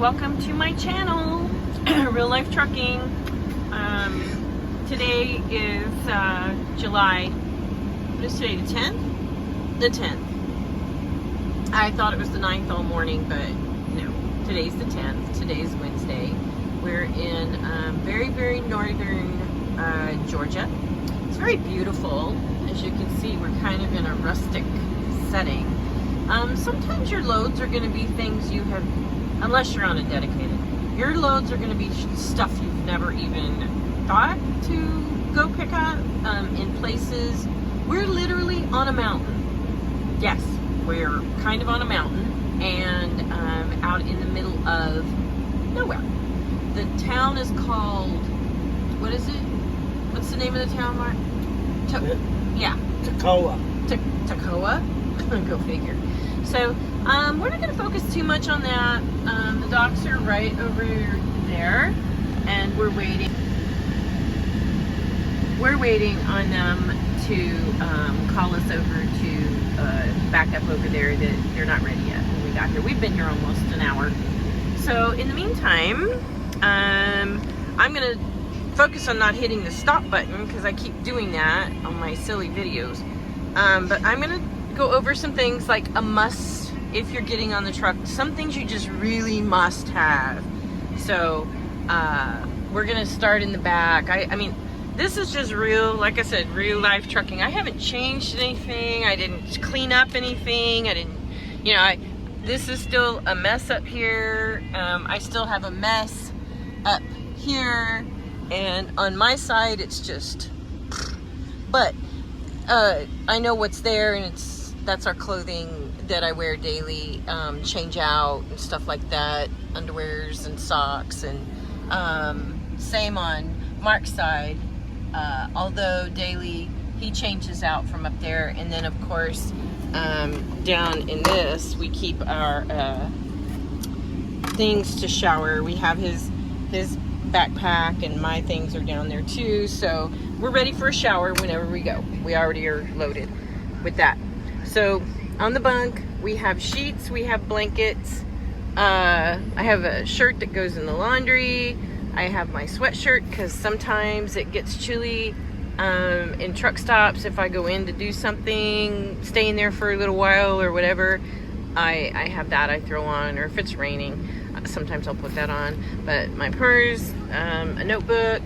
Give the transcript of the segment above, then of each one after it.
welcome to my channel, Real Life Trucking. Today is July, what is today, the 10th? The 10th. I thought it was the 9th all morning, but no, today's the 10th. Today's Wednesday. We're in very, very northern Georgia. It's very beautiful. As you can see, we're kind of in a rustic setting. Sometimes your loads are going to be things you have, unless you're on a dedicated, your loads are going to be stuff you've never even thought to go pick up in places. We're literally on a mountain. Yes, we're kind of on a mountain and out in the middle of nowhere. The town is called, what is it? What's the name of the town, Mark? Toccoa. Toccoa? Go figure. So, we're not going to focus too much on that. The docks are right over there, and we're waiting. We're waiting on them to call us over to back up over there. That they're not ready yet when we got here. We've been here almost an hour. So, in the meantime, I'm going to focus on not hitting the stop button because I keep doing that on my silly videos. But I'm going to go over some things like a must if you're getting on the truck. Some things you just really must have. So we're going to start in the back. I mean, this is just real, like I said, real life trucking. I haven't changed anything. I didn't clean up anything. I didn't, you know, this is still a mess up here. I still have a mess up here. And on my side, it's just, but I know what's there, and that's our clothing that I wear daily, change out and stuff like that, underwears and socks, and same on Mark's side, although daily he changes out from up there. And then of course down in this we keep our things to shower. We have his backpack, and my things are down there too, so we're ready for a shower whenever we go. We already are loaded with that. So on the bunk we have sheets, we have blankets, I have a shirt that goes in the laundry, I have my sweatshirt because sometimes it gets chilly in truck stops. If I go in to do something, staying there for a little while or whatever, I have that I throw on, or if it's raining, sometimes I'll put that on. But my purse, a notebook,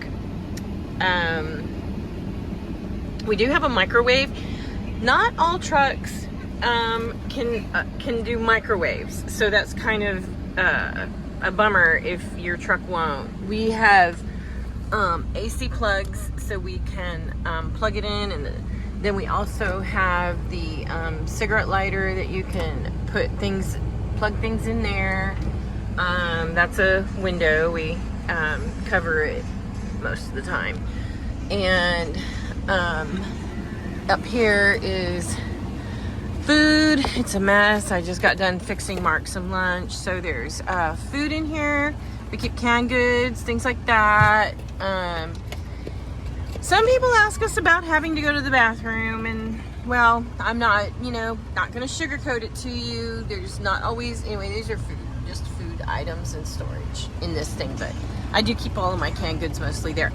we do have a microwave. Not all trucks can do microwaves, so that's kind of a bummer if your truck won't. We have AC plugs, so we can plug it in, and then we also have the cigarette lighter that you can plug things in there. That's a window. We cover it most of the time. And up here is food. It's a mess. I just got done fixing Mark some lunch. So there's food in here. We keep canned goods, things like that. Some people ask us about having to go to the bathroom, and well, I'm not going to sugarcoat it to you. There's not always, anyway, these are just food items and storage in this thing, but I do keep all of my canned goods mostly there.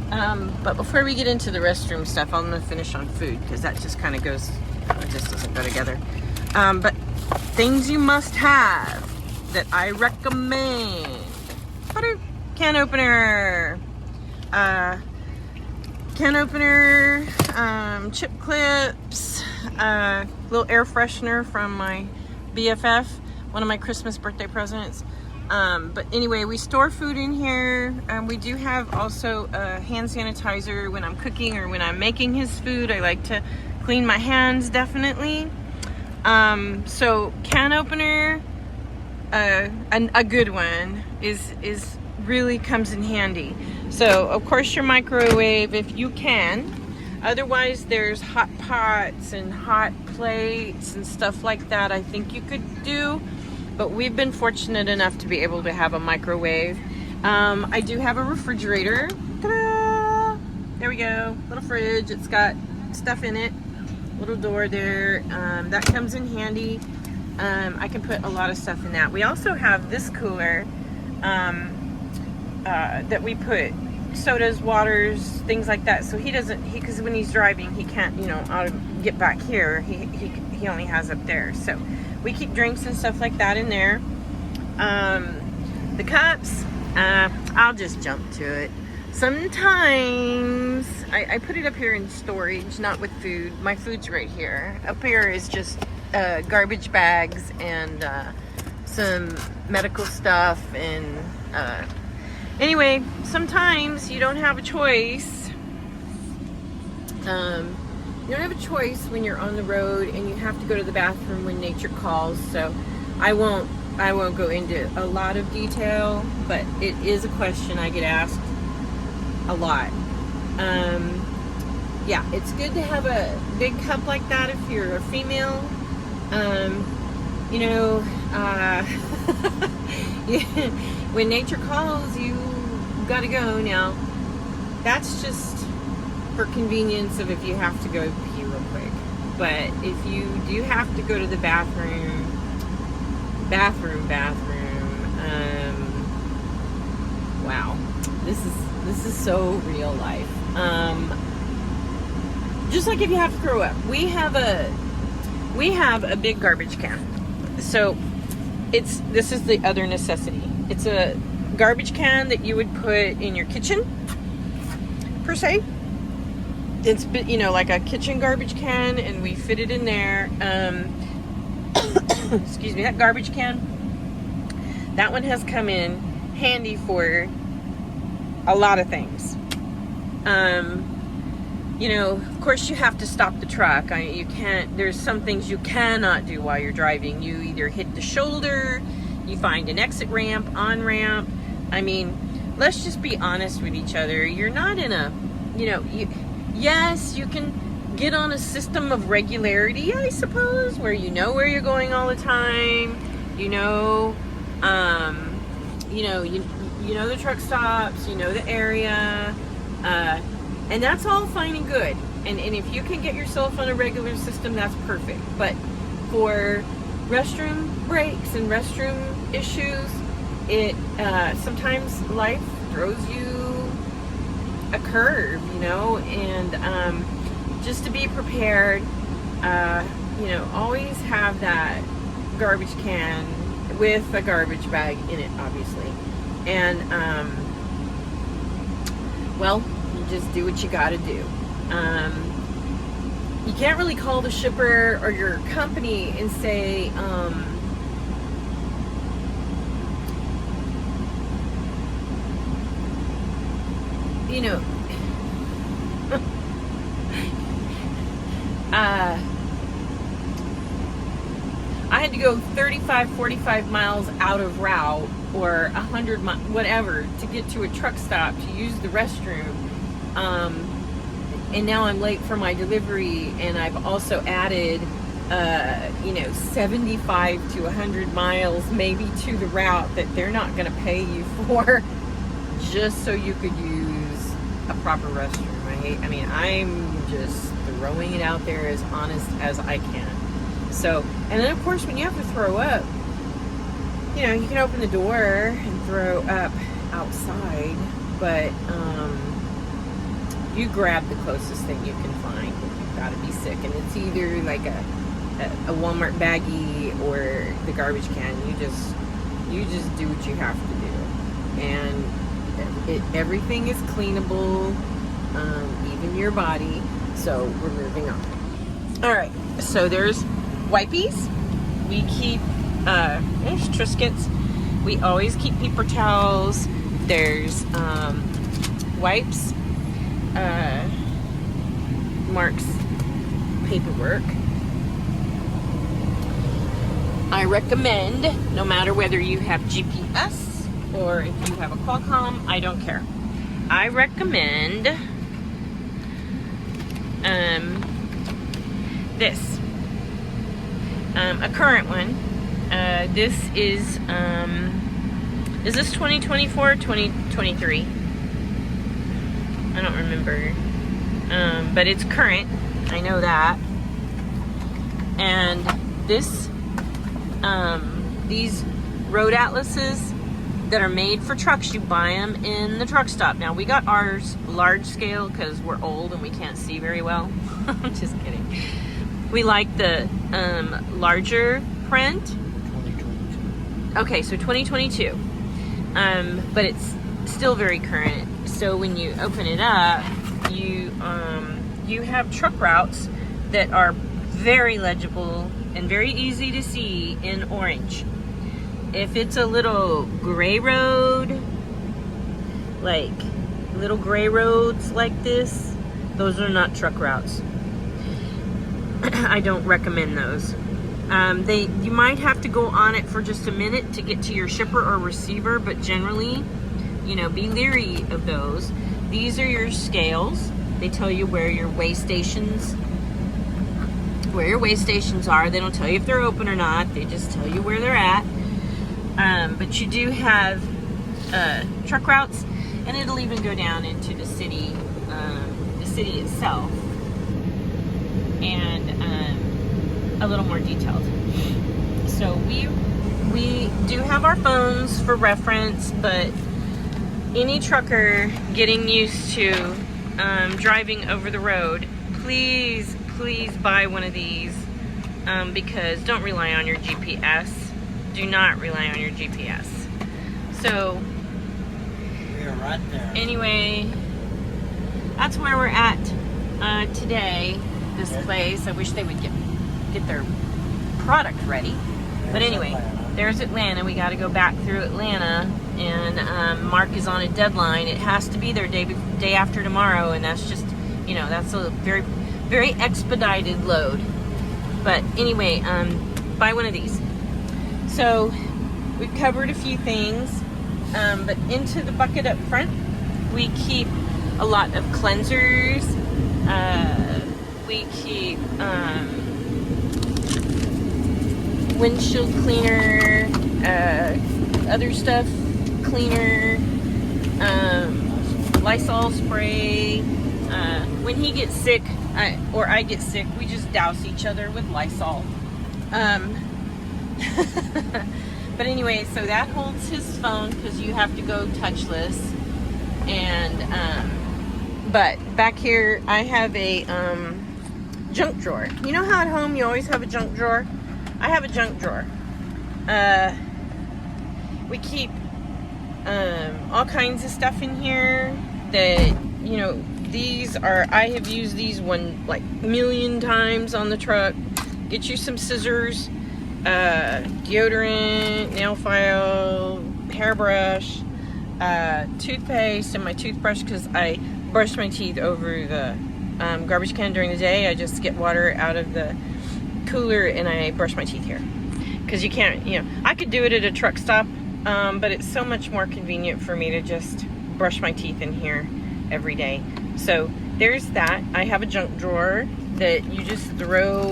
But before we get into the restroom stuff, I'm going to finish on food because that just kind of goes, it just doesn't go together. But things you must have that I recommend: butter, can opener, chip clips, little air freshener from my BFF, one of my Christmas birthday presents. But anyway, we store food in here. We do have also a hand sanitizer when I'm cooking or when I'm making his food. I like to clean my hands, definitely. So can opener, a good one, is really comes in handy. So of course your microwave if you can. Otherwise there's hot pots and hot plates and stuff like that I think you could do. But we've been fortunate enough to be able to have a microwave. I do have a refrigerator. Ta-da! There we go. Little fridge. It's got stuff in it. Little door there. That comes in handy. I can put a lot of stuff in that. We also have this cooler. that we put sodas, waters, things like that. So he doesn't, because when he's driving, he can't, get back here. He only has up there. So we keep drinks and stuff like that in there. The cups, I'll just jump to it. Sometimes I put it up here in storage, not with food. My food's right here. Up here is just garbage bags and some medical stuff. And anyway, sometimes you don't have a choice. You don't have a choice when you're on the road and you have to go to the bathroom when nature calls. So I won't go into a lot of detail, but it is a question I get asked a lot. Yeah, it's good to have a big cup like that if you're a female. When nature calls, you gotta go. Now, that's just for convenience of if you have to go pee real quick. But if you do have to go to the bathroom, wow, this is so real life. Just like if you have to throw up, we have a big garbage can. So this is the other necessity. It's a garbage can that you would put in your kitchen, per se. It's like a kitchen garbage can, and we fit it in there. Excuse me, that garbage can, that one has come in handy for a lot of things. Of course you have to stop the truck. There's some things you cannot do while you're driving. You either hit the shoulder, you find an exit ramp, on ramp. Let's just be honest with each other. You're not in a, yes, you can get on a system of regularity, I suppose, where you know where you're going all the time. You know the truck stops, you know the area, and that's all fine and good. And if you can get yourself on a regular system, that's perfect. But for restroom breaks and restroom issues, it sometimes life throws you a curve, and just to be prepared, always have that garbage can with a garbage bag in it, obviously. And you just do what you gotta do. You can't really call the shipper or your company and say, I had to go 35, 45 miles out of route, or 100 miles, whatever, to get to a truck stop to use the restroom. And now I'm late for my delivery, and I've also added, 75 to 100 miles maybe to the route that they're not going to pay you for, just so you could use a proper restroom. I'm just throwing it out there as honest as I can. So, and then of course when you have to throw up, you can open the door and throw up outside, but you grab the closest thing you can find if you've got to be sick, and it's either like a Walmart baggie or the garbage can. You just do what you have to do, and everything is cleanable, even your body. So we're moving on. All right, so there's wipies. We keep there's Triscuits. We always keep paper towels. There's wipes. Mark's paperwork. I recommend, no matter whether you have GPS or if you have a Qualcomm, I don't care. I recommend this. A current one. This is this 2024 or 2023? I don't remember. But it's current. I know that. And this, these road atlases, that are made for trucks. You buy them in the truck stop. Now, we got ours large scale because we're old and we can't see very well. I'm just kidding. We like the larger print. 2022. Okay, so 2022. But it's still very current. So when you open it up, you have truck routes that are very legible and very easy to see in orange. If it's a little gray road, like little gray roads like this, those are not truck routes. I don't recommend those. You might have to go on it for just a minute to get to your shipper or receiver, but generally, you know, be leery of those. These are your scales. They tell you where your weigh stations are. They don't tell you if they're open or not. They just tell you where they're at. But you do have truck routes, and it'll even go down into the city itself, and a little more detailed. So we do have our phones for reference, but any trucker getting used to driving over the road, please buy one of these, because don't rely on your GPS. Do not rely on your GPS. So We're right there. anyway, that's where we're at today. This place. I wish they would get their product ready. But anyway, there's Atlanta. We got to go back through Atlanta, and Mark is on a deadline. It has to be there day after tomorrow, and that's just, you know, that's a very, very expedited load. But anyway, buy one of these. So we've covered a few things, but into the bucket up front, we keep a lot of cleansers. We keep windshield cleaner, other stuff cleaner, Lysol spray. When he gets sick, or I get sick, we just douse each other with Lysol. But anyway, so that holds his phone because you have to go touchless. And but back here I have a junk drawer. You know how at home you always have a junk drawer? I have a junk drawer. We keep all kinds of stuff in here that, you know, I have used these like a million times on the truck. Get you some scissors, deodorant, nail file, hairbrush, toothpaste, and my toothbrush because I brush my teeth over the garbage can during the day. I just get water out of the cooler and I brush my teeth here because you can't, you know, I could do it at a truck stop, but it's so much more convenient for me to just brush my teeth in here every day. So there's that. I have a junk drawer that you just throw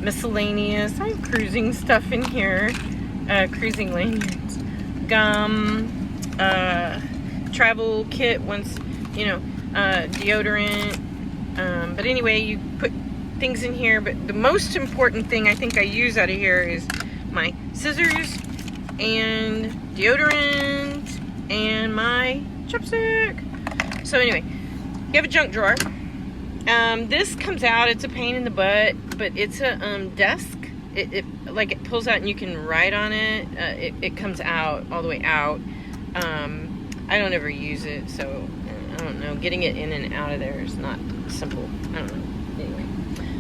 miscellaneous, I have cruising stuff in here, cruising lanyards, gum, travel kit once, you know, deodorant, but anyway, you put things in here, but the most important thing I think I use out of here is my scissors and deodorant and my chopstick. So anyway, you have a junk drawer. This comes out, it's a pain in the butt, but it's a desk. It pulls out and you can write on it. It comes out all the way out. I don't ever use it, so I don't know. Getting it in and out of there is not simple. I don't know. Anyway,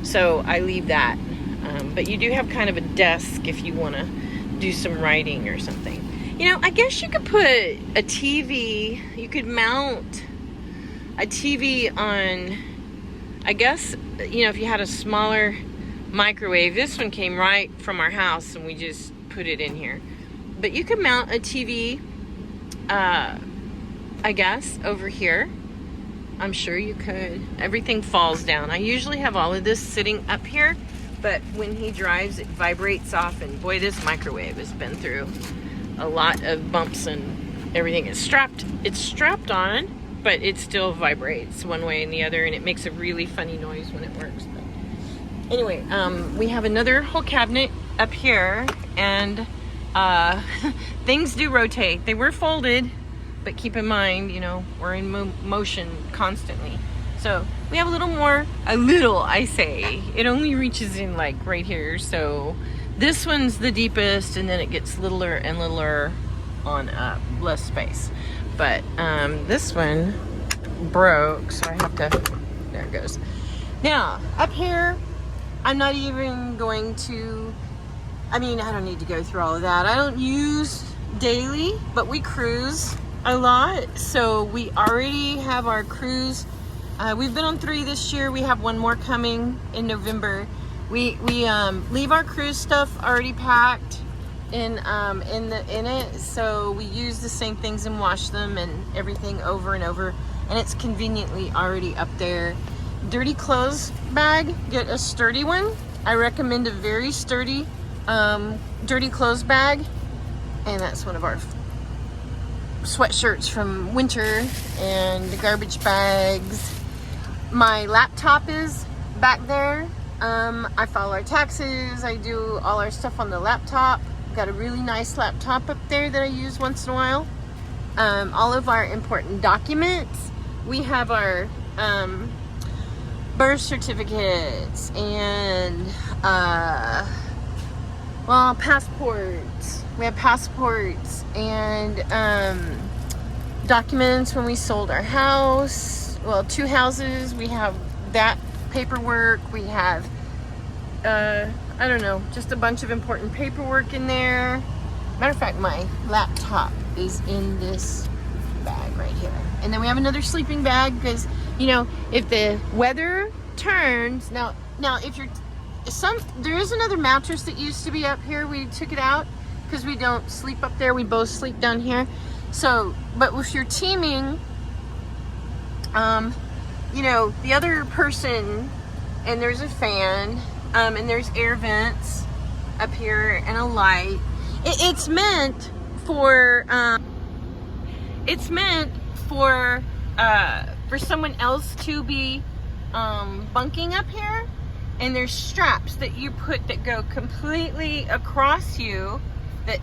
so I leave that. But you do have kind of a desk if you want to do some writing or something. You know, I guess you could put a TV. You could mount a TV on, I guess, you know, if you had a smaller microwave. This one came right from our house and we just put it in here. But you could mount a TV, I guess, over here. I'm sure you could. Everything falls down. I usually have all of this sitting up here, but when he drives, it vibrates off, and boy, this microwave has been through a lot of bumps and everything. It's strapped on, but it still vibrates one way and the other, and it makes a really funny noise when it works. But anyway, we have another whole cabinet up here, and things do rotate. They were folded, but keep in mind, you know, we're in motion constantly. So we have a little, I say. It only reaches in like right here. So this one's the deepest, and then it gets littler and littler on up, less space. But this one broke, so I have to, there it goes. Now, up here, I'm not even going to, I don't need to go through all of that. I don't use daily, but we cruise a lot. So we already have our cruise. We've been on 3 this year. We have 1 more coming in November. We leave our cruise stuff already packed in it. So we use the same things and wash them and everything over and over. And it's conveniently already up there. Dirty clothes bag, get a sturdy one. I recommend a very sturdy dirty clothes bag, and that's one of our sweatshirts from winter, and the garbage bags. My laptop is back there. I file our taxes, I do all our stuff on the laptop. Got a really nice laptop up there that I use once in a while. All of our important documents. We have our birth certificates and passports. We have passports and documents when we sold our house. Well, 2 houses. We have that paperwork. We have I don't know, just a bunch of important paperwork in there. Matter of fact, my laptop is in this bag right here. And then we have another sleeping bag because, you know, if the weather turns, now if you're there is another mattress that used to be up here. We took it out because we don't sleep up there. We both sleep down here. So, but if you're teaming, you know, the other person, and there's a fan, and there's air vents up here and a light. It's meant for someone else to be bunking up here. And there's straps that you put that go completely across you that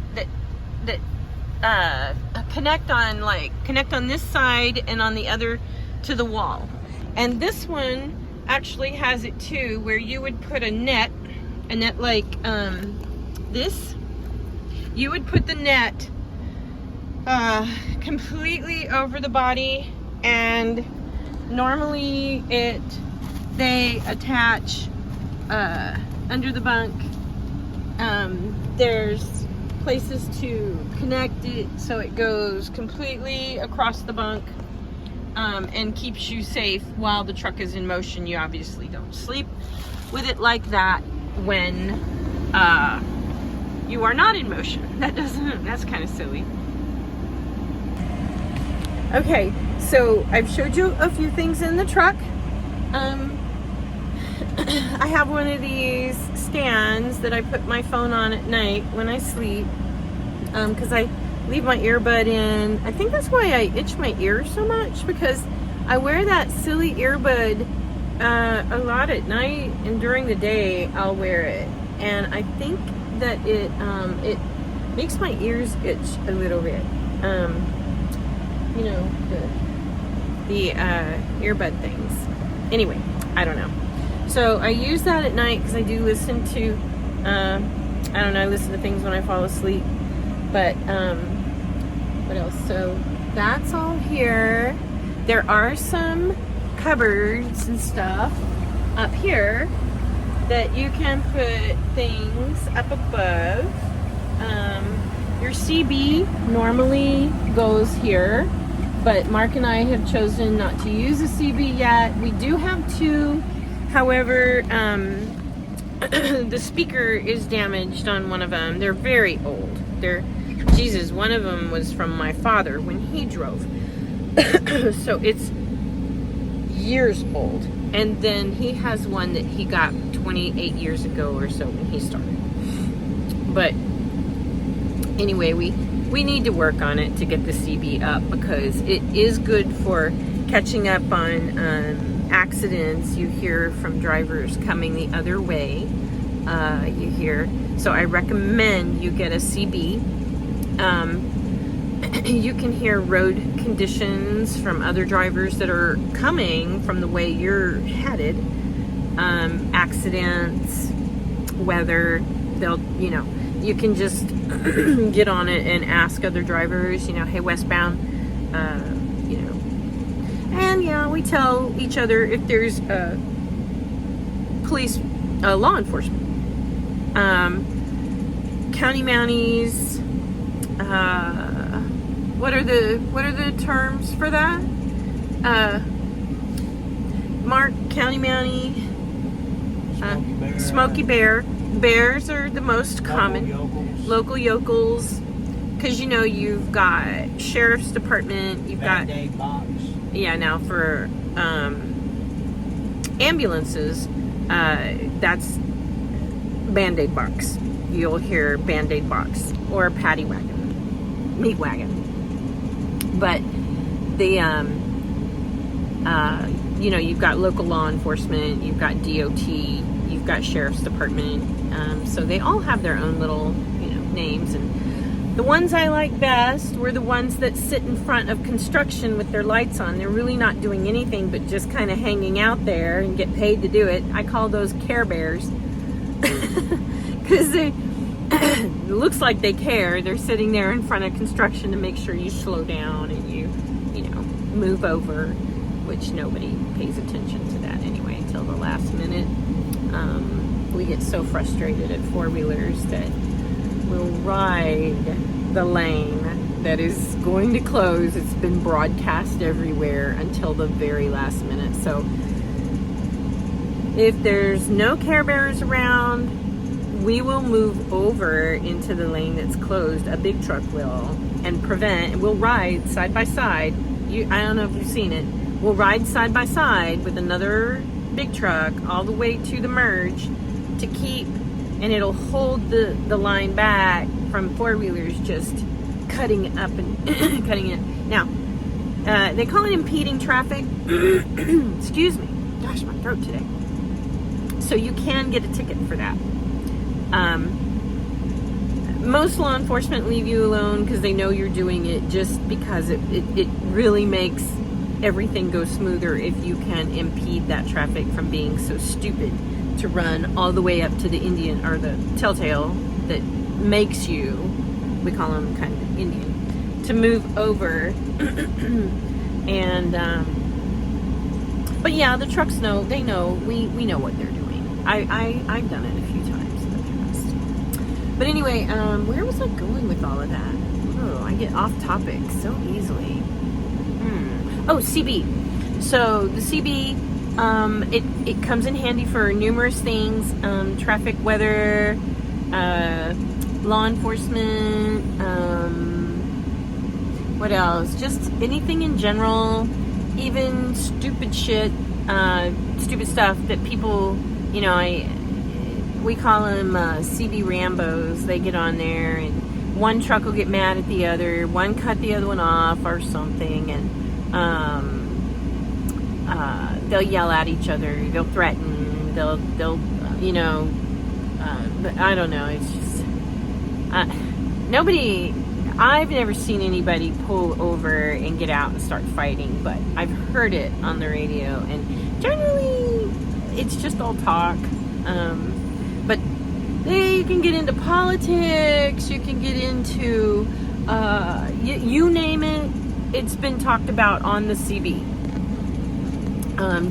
connect on this side and on the other to the wall. And this one actually has it too, where you would put a net like this. You would put the net completely over the body, and normally they attach under the bunk. There's places to connect it so it goes completely across the bunk, and keeps you safe while the truck is in motion. You obviously don't sleep with it like that when you are not in motion. That's kind of silly. Okay, so I've showed you a few things in the truck. I have one of these stands that I put my phone on at night when I sleep, because I leave my earbud in. I think that's why I itch my ears so much, because I wear that silly earbud a lot at night, and during the day I'll wear it, and I think that it makes my ears itch a little bit. You know, the earbud things. Anyway, I don't know. So I use that at night because I do listen to, I listen to things when I fall asleep. But, what else? So that's all here. There are some cupboards and stuff up here that you can put things up above. Your CB normally goes here, but Mark and I have chosen not to use a CB yet. We do have 2. However, the speaker is damaged on one of them. They're very old. One of them was from my father when he drove. So it's years old. And then he has one that he got 28 years ago or so when he started. But anyway, we need to work on it to get the CB up, because it is good for catching up on accidents you hear from drivers coming the other way. you hear. So I recommend you get a CB. You can hear road conditions from other drivers that are coming from the way you're headed. Accidents, weather. You can just get on it and ask other drivers, hey, westbound, and we tell each other if there's police, law enforcement, county mounties. What are the terms for that? Mark, county mountie, Smoky Bear. Bears are the most common. Local yokels. Because you've got sheriff's department, you've got Band-Aid box. Yeah, now for ambulances, that's Band-Aid box. You'll hear Band-Aid box or paddy wagon, meat wagon. But the you've got local law enforcement, you've got DOT, you've got sheriff's department. So they all have their own little names, and the ones I like best were the ones that sit in front of construction with their lights on. They're really not doing anything but just kind of hanging out there and get paid to do it. I call those Care Bears because it looks like they care. They're sitting there in front of construction to make sure you slow down and you move over, which nobody pays attention to that anyway until the last minute. We get so frustrated at four-wheelers that we'll ride the lane that is going to close. It's been broadcast everywhere until the very last minute. So if there's no Care Bears around, we will move over into the lane that's closed. A big truck will, and we'll ride side by side. I don't know if you've seen it. We'll ride side by side with another big truck all the way to the merge to keep, and it'll hold the line back from four-wheelers just cutting up and cutting in. Now, they call it impeding traffic. Excuse me. Gosh, my throat today. So you can get a ticket for that. Most law enforcement leave you alone because they know you're doing it, just because it really makes everything go smoother if you can impede that traffic from being so stupid to run all the way up to the Indian or the telltale that makes you, we call them kind of Indian, to move over. And but yeah, the trucks know, they know, we know what they're doing. I've done it a few times in the past. But anyway, where was I going with all of that? Oh, I get off topic so easily. Oh, CB. So the CB, it comes in handy for numerous things: traffic, weather, law enforcement. What else? Just anything in general, even stupid shit, stupid stuff that people, we call them CB Rambos. They get on there, and one truck will get mad at the other, one cut the other one off or something, and they'll yell at each other, they'll threaten, they'll I don't know, it's just I've never seen anybody pull over and get out and start fighting, but I've heard it on the radio, and generally it's just all talk. But you can get into politics, you can get into you name it. It's been talked about on the CB.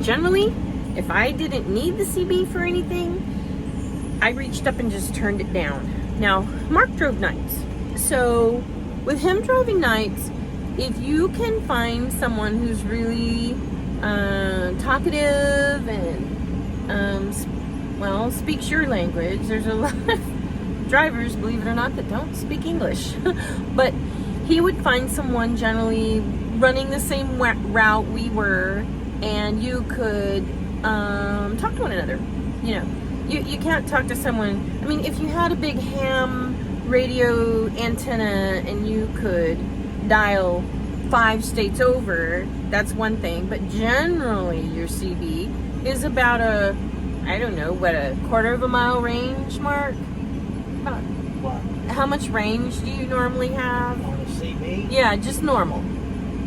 Generally, if I didn't need the CB for anything, I reached up and just turned it down. Now, Mark drove nights. So, with him driving nights, if you can find someone who's really talkative and, speaks your language, there's a lot of drivers, believe it or not, that don't speak English. But he would find someone generally running the same route we were, and you could talk to one another. You can't talk to someone. I mean, if you had a big ham radio antenna and you could dial 5 states over, that's one thing. But generally, your CB is about a I don't know, what, a quarter of a mile range, Mark? About, What? how much range do you normally have? On a CB? Yeah, just normal.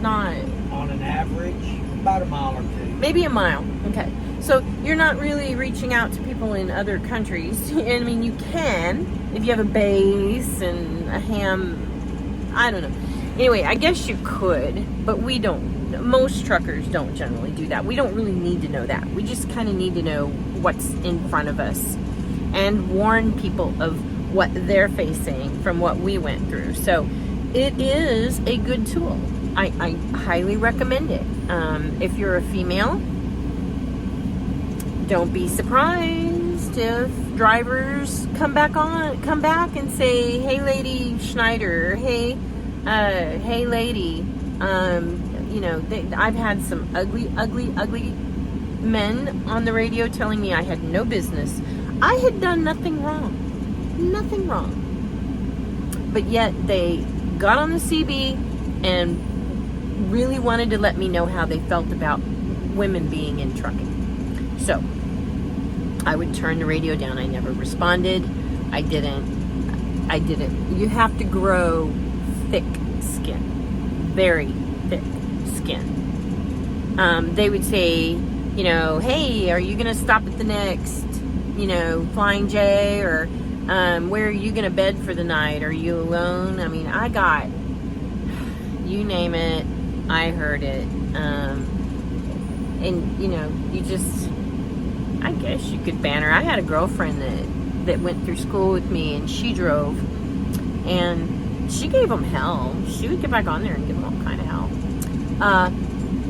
Not... On an average, about a mile or two. Maybe a mile. Okay. So you're not really reaching out to people in other countries. I mean, you can if you have a base and a ham. I don't know. Anyway, I guess you could, but we don't. Most truckers don't generally do that. We don't really need to know that. We just kind of need to know what's in front of us and warn people of what they're facing from what we went through. So it is a good tool. I highly recommend it. If you're a female, don't be surprised if drivers come back and say, "Hey, Lady Schneider," "Hey, hey, lady." I've had some ugly men on the radio telling me I had no business. I had done nothing wrong, but yet they got on the CB and really wanted to let me know how they felt about women being in trucking. So I would turn the radio down. I never responded. I didn't. You have to grow thick skin, very thick skin. They would say, "Hey, are you going to stop at the next, Flying J, or where are you going to bed for the night? Are you alone?" I mean, I got, you name it, I heard it. You just, I guess you could banter. I had a girlfriend that went through school with me, and she drove, and she gave them hell. She would get back on there and give them all kind of hell.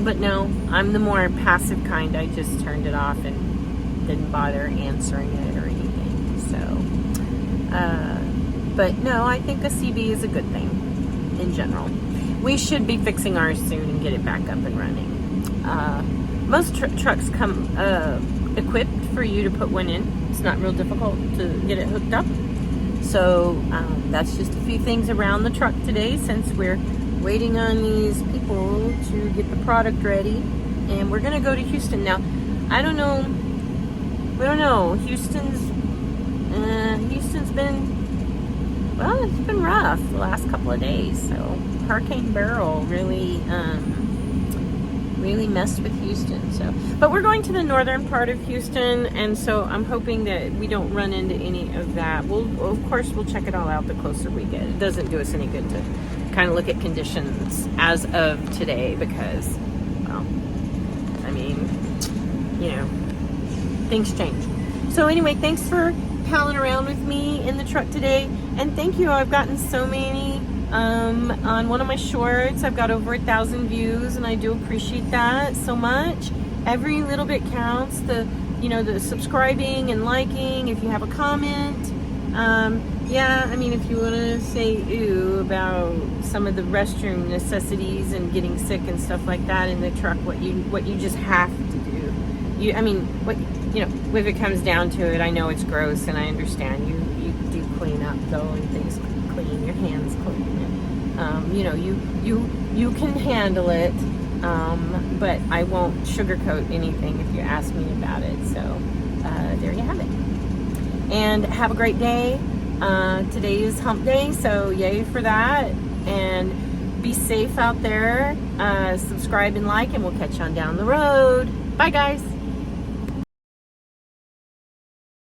But no, I'm the more passive kind. I just turned it off and didn't bother answering it or anything. So, but no, I think a CB is a good thing in general. We should be fixing ours soon and get it back up and running. Most trucks come equipped for you to put one in. It's not real difficult to get it hooked up. So that's just a few things around the truck today, since we're waiting on these people to get the product ready. And we're going to go to Houston. Now, I don't know. We don't know. Houston's been, well, it's been rough the last couple of days. So Hurricane Beryl really messed with Houston. So, but we're going to the northern part of Houston, and so I'm hoping that we don't run into any of that. Of course, we'll check it all out the closer we get. It doesn't do us any good to kind of look at conditions as of today, because, well, I mean, things change. So anyway, thanks for palling around with me in the truck today, and thank you. I've gotten so many on one of my shorts. I've got over 1,000 views, and I do appreciate that so much. Every little bit counts. The subscribing and liking. If you have a comment, if you want to say ooh about some of the restroom necessities and getting sick and stuff like that in the truck, what you just have to do. If it comes down to it, I know it's gross, and I understand you do clean up though, and things clean, your hands clean. You can handle it, but I won't sugarcoat anything if you ask me about it. So there you have it. And have a great day. Today is hump day, so yay for that. And be safe out there. Subscribe and like, and we'll catch you on down the road. Bye, guys.